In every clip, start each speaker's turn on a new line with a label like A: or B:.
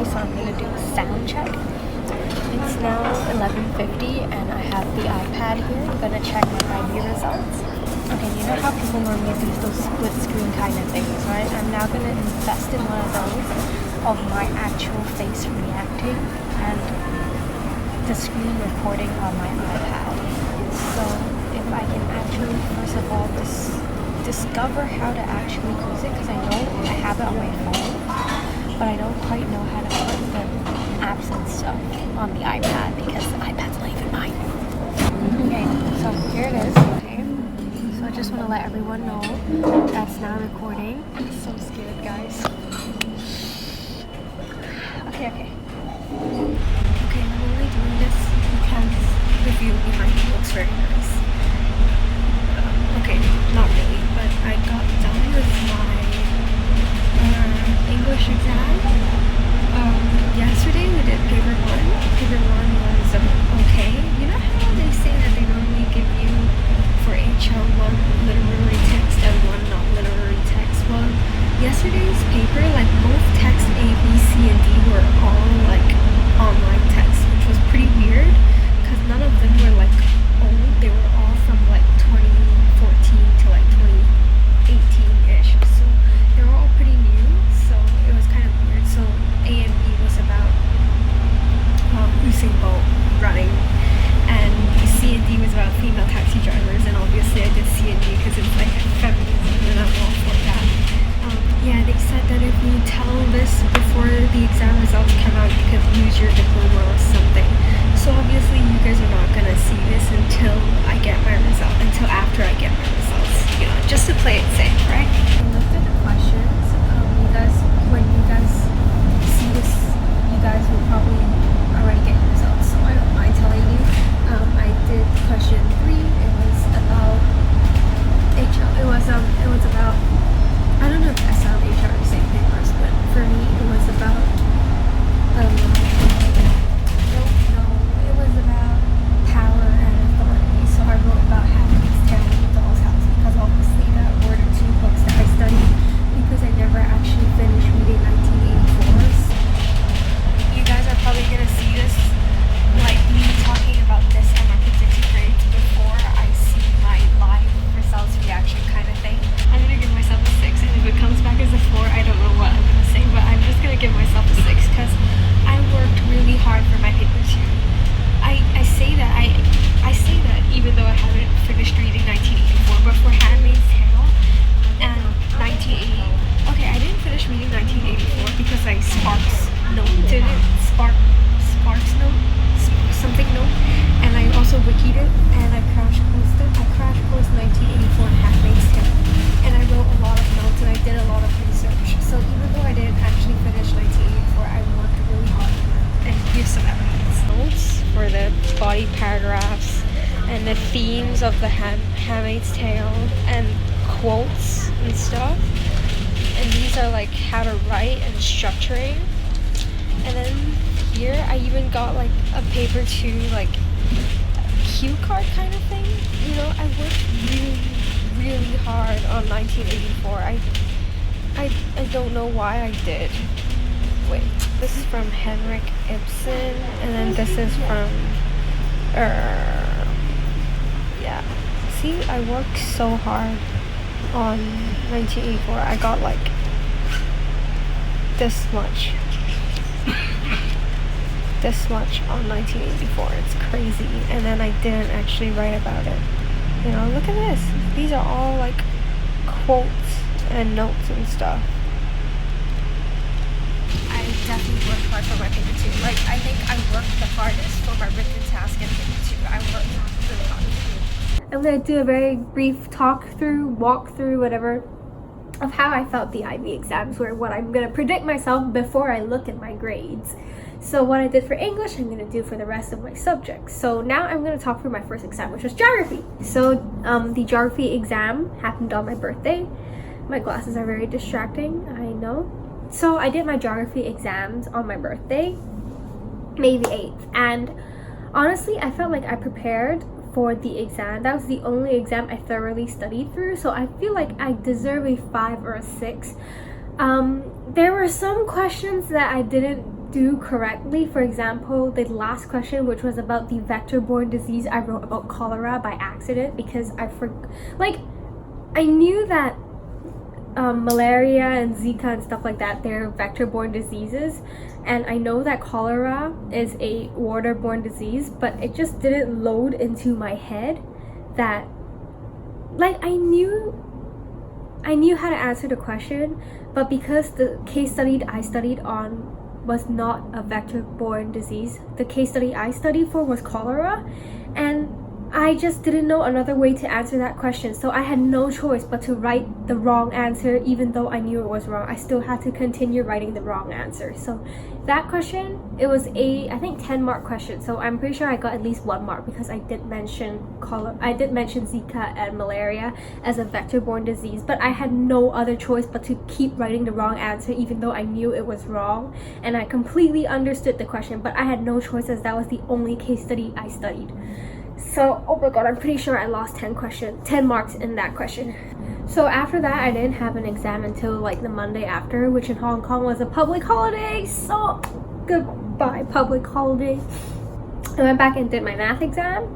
A: so I'm gonna do a sound check. It's now 11:50 and I have the iPad here. I'm gonna check my IB results. Okay, you know how people normally do those split screen kind of things, right? I'm now gonna invest in one of those of my actual face reacting and the screen recording on my iPad. So if I can actually, first of all, discover how to actually use it, because I know I have it on my phone, but I don't quite know how to put the apps and stuff on the iPad because the iPad's not even mine. Okay, so here it is. Okay, so I just want to let everyone know that's now recording. I'm so scared, guys. Okay, I'm only doing this because the view behind me looks very nice. Okay, not really, but I got done with my English exam. Yesterday we did paper 1. Paper 1 was okay. You know how they say that they normally give you for HR 1 literary text and 1 not literary text? Well, yesterday's paper, like both text A, B, C, and D were all like online text, which was pretty weird because none of them were like old. They were all from like 2014 to like 2018-ish. So they were all pretty new. So it was kind of weird. So A and B was about Usain Bolt running, and C and D was about female taxi drivers. And obviously I did C and D because it's like feminism, and I'm all for that. Yeah, they said that if you tell this before the exam results come out, you could lose your diploma or something. So obviously you guys are not gonna see this until I get my result, until after I get my results, you know, just to play it safe, right? I looked at the questions. When you guys see this, you guys will probably already get your results, so I don't mind telling you. I did question 3. It was about HR. It was about, I don't know if SL and HR are the same papers, but for me it was about it was about power and authority. So I wrote about Hamlet's Tale of the Doll's House because obviously that were the 2 books that I studied because I never actually finished reading 1984s. You guys are probably gonna see this, like me talking about this and my prediction grades before I see my live results reaction kind of thing. I'm gonna give myself a 6, and if it comes back as a 4, I don't know what I'm gonna say, but I'm just gonna give myself a 6 because I worked really hard for my paper 2. I say that even though I haven't finished reading 1984, but for Handmaid's Tale and 1980, okay, I didn't finish reading 1984 because I Sparks note, something note, and I also wikied it, and I crash course 1984 and Handmaid's Tale, and I wrote a lot of notes and I did a lot of research. So even though I didn't actually finish 1984, I worked really hard and give some evidence. Notes for the body paragraphs and the themes of the Handmaid's Tale and quotes and stuff. And these are like how to write and structuring. And then here I even got like a paper 2 like cue card kind of thing. You know, I worked really hard on 1984. I don't know why I did. Wait, this is from Henrik Ibsen, and then this is from yeah. See, I worked so hard on 1984. I got like this much on 1984. It's crazy. And then I didn't actually write about it. You know, look at this. These are all like quotes and notes and stuff. I definitely worked hard for my paper 2. Like, I think I worked the hardest for my written task in paper 2. I worked really hard. I'm going to do a very brief walkthrough, whatever, of how I felt the IB exams were, what I'm going to predict myself before I look at my grades. So what I did for English, I'm going to do for the rest of my subjects. So now I'm going to talk through my first exam, which was geography. So the geography exam happened on my birthday. My glasses are very distracting, I know. So I did my geography exams on my birthday, May the 8th. And honestly, I felt like I prepared for the exam. That was the only exam I thoroughly studied through. So I feel like I deserve a 5 or a 6. There were some questions that I didn't do correctly. For example, the last question, which was about the vector-borne disease, I wrote about cholera by accident because I knew that malaria and Zika and stuff like that, they're vector-borne diseases, and I know that cholera is a water-borne disease, but it just didn't load into my head that, like, I knew how to answer the question, but because the case study I studied on was not a vector-borne disease, the case study I studied for was cholera, and I just didn't know another way to answer that question, so I had no choice but to write the wrong answer. Even though I knew it was wrong, I still had to continue writing the wrong answer. So that question, it was I think 10-mark question, so I'm pretty sure I got at least 1 mark because I did mention Zika and malaria as a vector-borne disease, but I had no other choice but to keep writing the wrong answer even though I knew it was wrong, and I completely understood the question, but I had no choice as that was the only case study I studied. So, oh my god, I'm pretty sure I lost 10 marks in that question. So after that, I didn't have an exam until like the Monday after, which in Hong Kong was a public holiday. So, goodbye, public holiday. I went back and did my math exam,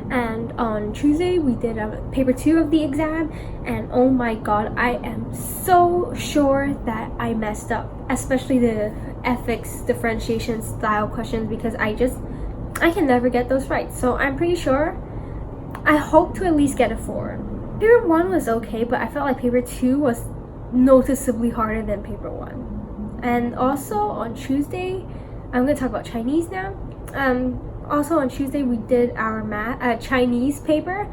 A: and on Tuesday we did paper 2 of the exam, and oh my god, I am so sure that I messed up, especially the ethics differentiation style questions, because I can never get those right. So I'm pretty sure, I hope to at least get a 4. Paper 1 was okay, but I felt like paper 2 was noticeably harder than paper 1. And also on Tuesday, I'm going to talk about Chinese now. Also on Tuesday we did our Chinese paper.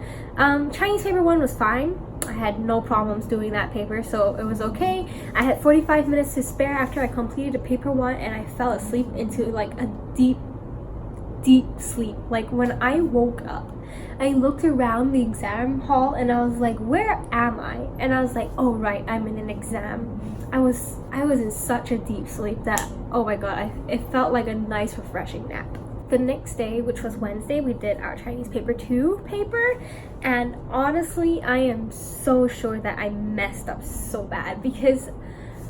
A: Chinese paper 1 was fine. I had no problems doing that paper, so it was okay. I had 45 minutes to spare after I completed the paper 1, and I fell asleep into like a deep sleep. Like when I woke up, I looked around the exam hall and I was like, where am I? And I was like, oh right, I'm in an exam. I was in such a deep sleep that, oh my god, it felt like a nice refreshing nap. The next day, which was Wednesday, we did our Chinese paper 2 paper, and honestly I am so sure that I messed up so bad, because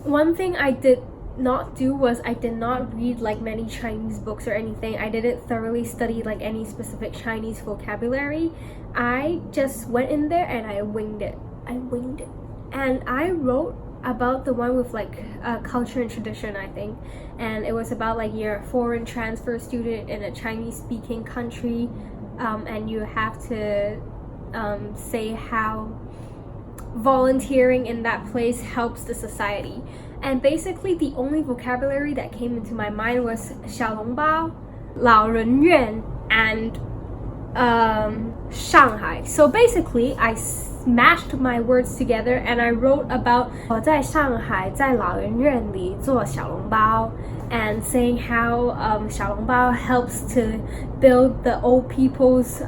A: one thing I did not do was I did not read like many Chinese books or anything. I didn't thoroughly study like any specific Chinese vocabulary. I just went in there and I winged it. And I wrote about the one with like culture and tradition, I think, and it was about like you're a foreign transfer student in a Chinese speaking country, and you have to say how volunteering in that place helps the society. And basically the only vocabulary that came into my mind was 小笼包, 老人院, and Shanghai. So basically I smashed my words together and I wrote about 我在上海在老人院里做小笼包, and saying how 小笼包 helps to build the old people's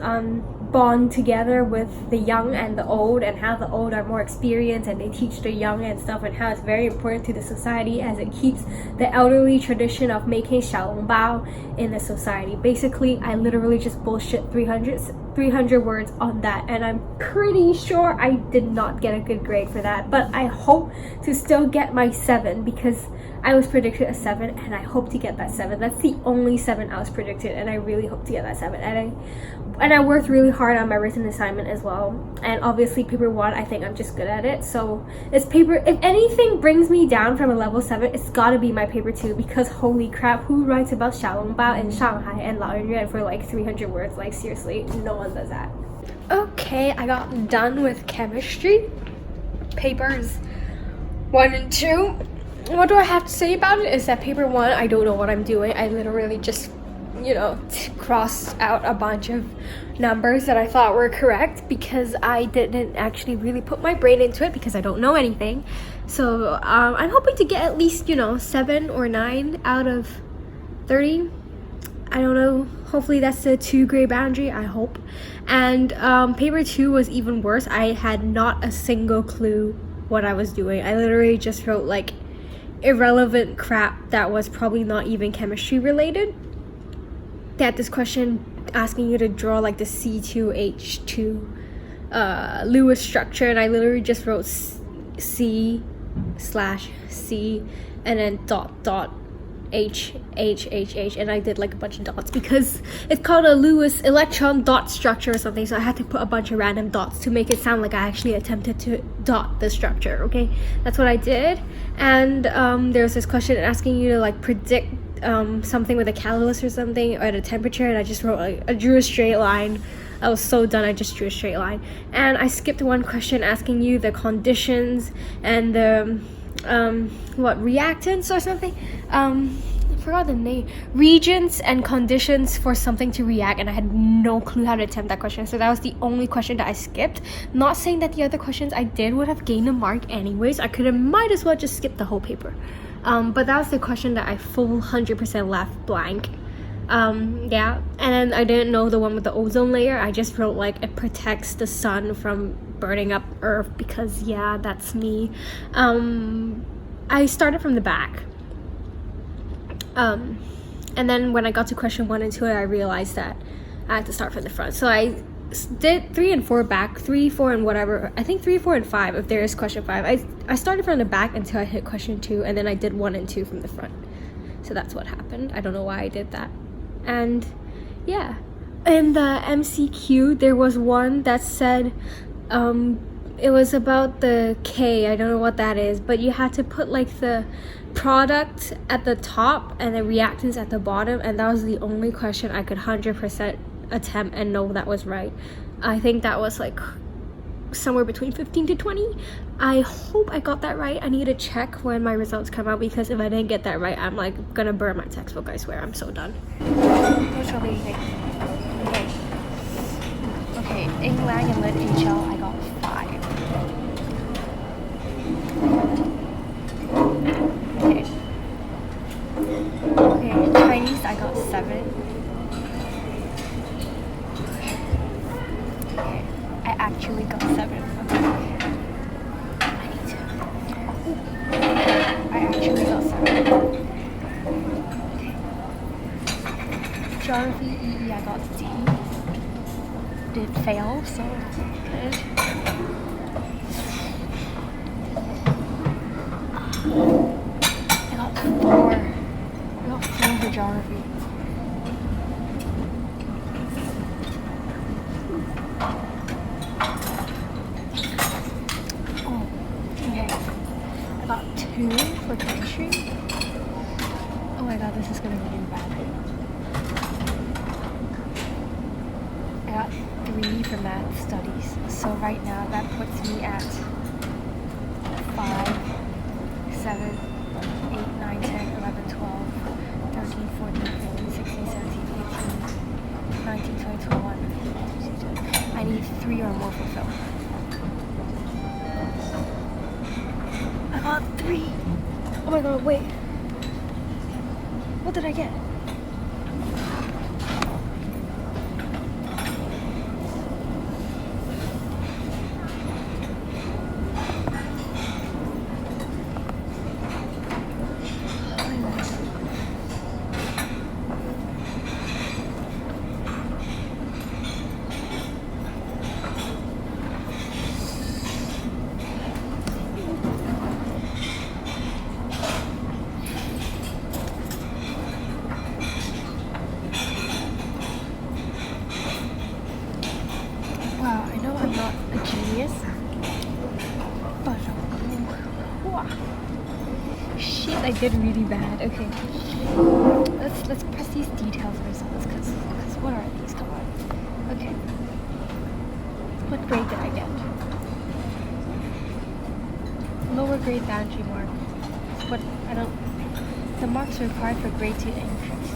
A: bond together with the young and the old, and how the old are more experienced and they teach the young and stuff, and how it's very important to the society as it keeps the elderly tradition of making 小笼包 in the society. Basically, I literally just bullshit 300 words on that, and I'm pretty sure I did not get a good grade for that, but I hope to still get my 7, because I was predicted a 7 and I hope to get that 7. That's the only 7 I was predicted, and I really hope to get that 7. And I worked really hard on my written assignment as well. And obviously paper 1, I think I'm just good at it. So if anything brings me down from a level 7, it's gotta be my paper 2, because holy crap, who writes about 小笼包 in Shanghai and 老人院 for like 300 words? Like seriously, no one does that. Okay, I got done with chemistry. Papers 1 and 2. What do I have to say about it is that paper 1, I don't know what I'm doing. I literally just, crossed out a bunch of numbers that I thought were correct, because I didn't actually really put my brain into it, because I don't know anything. So I'm hoping to get at least 7 or 9 out of 30. I don't know, hopefully that's the 2 grade boundary, I hope. And paper 2 was even worse. I had not a single clue what I was doing. I literally just wrote like irrelevant crap that was probably not even chemistry related. They had this question asking you to draw like the C2H2 Lewis structure, and I literally just wrote C/C and then ... H, H, H, H, and I did like a bunch of dots because it's called a Lewis electron dot structure or something, so I had to put a bunch of random dots to make it sound like I actually attempted to dot the structure. Okay, that's what I did. And there's this question asking you to like predict something with a catalyst or something, or at a temperature, and I just wrote I drew a straight line. I was so done, I just drew a straight line. And I skipped one question asking you the conditions and the reactants or something. I forgot the name. Regions and conditions for something to react, and I had no clue how to attempt that question. So that was the only question that I skipped. Not saying that the other questions I did would have gained a mark anyways. I could have might as well just skip the whole paper. But that was the question that I full 100% left blank. Yeah, and then I didn't know the one with the ozone layer. I just wrote like it protects the sun from burning up Earth because yeah, that's me. I started from the back. And then when I got to question 1 and 2, I realized that I had to start from the front. So I did 3 and 4 back, 3, 4, and whatever. I think 3, 4, and 5 if there is question 5. I started from the back until I hit question 2, and then I did 1 and 2 from the front. So that's what happened. I don't know why I did that. And yeah, in the MCQ there was one that said it was about the K. I don't know what that is, but you had to put like the product at the top and the reactants at the bottom, and that was the only question I could 100% attempt and know that was right. I think that was like somewhere between 15 to 20. I hope I got that right. I need to check when my results come out, because if I didn't get that right, I'm like gonna burn my textbook. I swear, I'm so done. Which one do you think? Okay, Ing Lang and Lit HL, I got 5. Okay, Chinese, I got 7. Okay, I actually got 7. I actually got 7. Okay. Geography, EE, I got D. Did fail, so good. I got 4. I got 4 for geography. Oh, okay. I got 2 for chemistry. Oh my god, this is gonna be really bad. I got 3 for math studies. So right now that puts me at 5, 7, 8, 9, 10, 11, 12, 13, 14, 15, 16, 17, 18, 19, 20, 21. I need 3 or more for film. I got 3. Oh my god, wait. What did I get? Wow, I know I'm not a genius, but shit, I did really bad. Okay, let's press these details results, because what are these? Come on. Okay, what grade did I get? Lower grade boundary mark. What the marks required for grade 2 increase.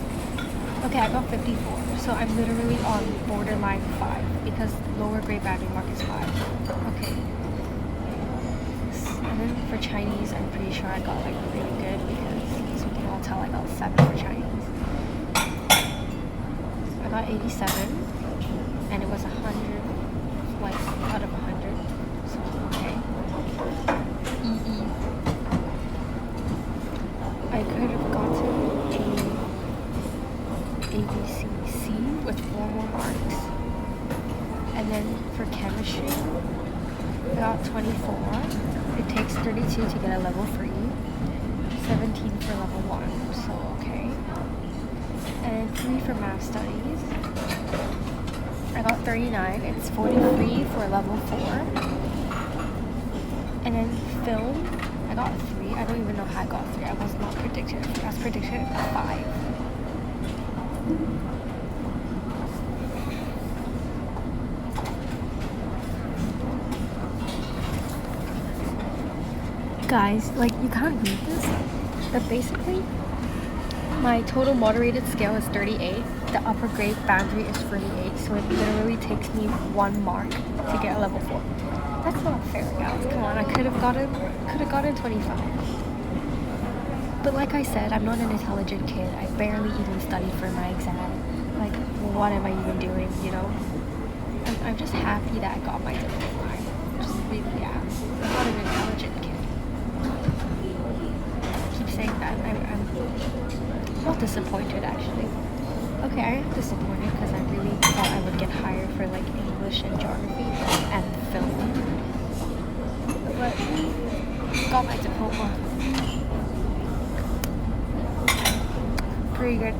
A: Okay, I got 54, so I'm literally on borderline 5 because lower grade boundary mark is 5. Okay. And then for Chinese, I'm pretty sure I got like really good, because as you can all tell, I got 7 for Chinese. I got 87, and it was 100, like out of 100, so okay. EE. I could have gotten A, B, C, C with 4 more marks. And then for chemistry, I got 24. It takes 32 to get a level 3. 17 for level 1, so okay. And 3 for math studies. I got 39. It's 43 for level 4. And then film, I got 3. I don't even know how I got 3. I was not predicted. I was predicted 5. Guys, like, you can't read this, but basically my total moderated scale is 38. The upper grade boundary is 48, so it literally takes me 1 mark to get a level 4. That's not fair, guys. Come on, I could have gotten 25. But like I said, I'm not an intelligent kid. I barely even studied for my exam. Like, what am I even doing, you know? I'm just happy that I got my diploma. Just really am. I'm not an intelligent kid. I keep saying that. I'm not disappointed, actually. Okay, I am disappointed because I really thought I would get higher for like English and geography and film. But got my diploma. Pretty good.